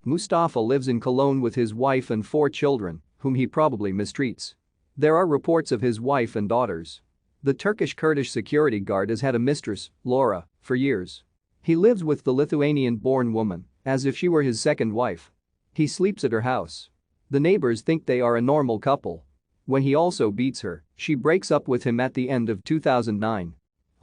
Mustafa lives in Cologne with his wife and 4 children, whom he probably mistreats. There are reports of his wife and daughters. The Turkish Kurdish security guard has had a mistress, Laura, for years. He lives with the Lithuanian-born woman, as if she were his second wife. He sleeps at her house. The neighbors think they are a normal couple. When he also beats her, she breaks up with him at the end of 2009.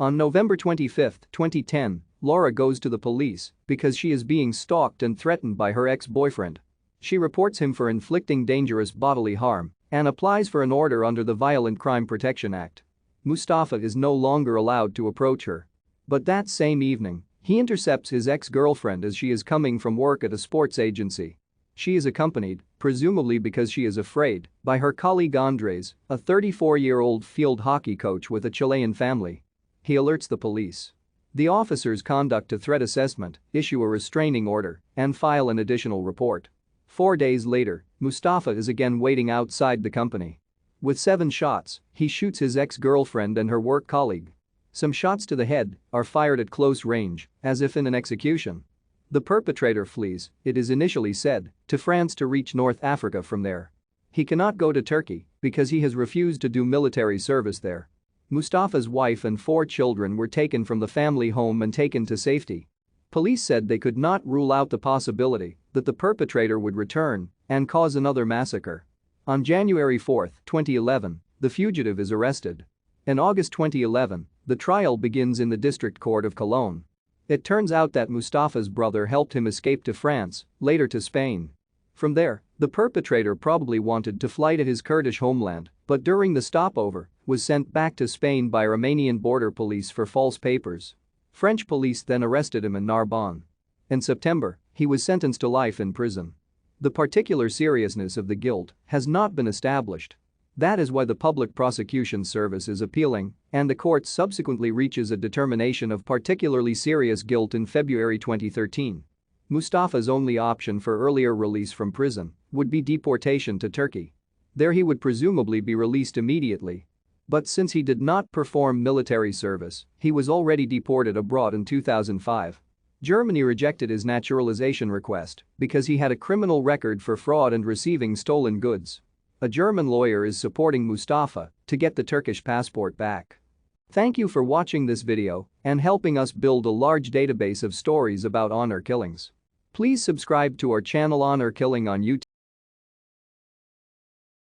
On November 25, 2010, Laura goes to the police because she is being stalked and threatened by her ex-boyfriend. She reports him for inflicting dangerous bodily harm and applies for an order under the Violent Crime Protection Act. Mustafa is no longer allowed to approach her. But that same evening, he intercepts his ex-girlfriend as she is coming from work at a sports agency. She is accompanied, presumably because she is afraid, by her colleague Andrés, a 34-year-old field hockey coach with a Chilean family. He alerts the police. The officers conduct a threat assessment, issue a restraining order, and file an additional report. 4 days later, Mustafa is again waiting outside the company. With 7 shots, he shoots his ex-girlfriend and her work colleague. Some shots to the head are fired at close range, as if in an execution. The perpetrator flees, it is initially said, to France to reach North Africa from there. He cannot go to Turkey because he has refused to do military service there. Mustafa's wife and 4 children were taken from the family home and taken to safety. Police said they could not rule out the possibility that the perpetrator would return and cause another massacre. On January 4, 2011, the fugitive is arrested. In August 2011, the trial begins in the District Court of Cologne. It turns out that Mustafa's brother helped him escape to France, later to Spain. From there, the perpetrator probably wanted to fly to his Kurdish homeland, but during the stopover, was sent back to Spain by Romanian border police for false papers. French police then arrested him in Narbonne. In September, he was sentenced to life in prison. The particular seriousness of the guilt has not been established. That is why the Public Prosecution Service is appealing, and the court subsequently reaches a determination of particularly serious guilt in February 2013. Mustafa's only option for earlier release from prison would be deportation to Turkey. There he would presumably be released immediately. But since he did not perform military service, he was already deported abroad in 2005. Germany rejected his naturalization request because he had a criminal record for fraud and receiving stolen goods. A German lawyer is supporting Mustafa to get the Turkish passport back. Thank you for watching this video and helping us build a large database of stories about honor killings. Please subscribe to our channel Honor Killing on YouTube.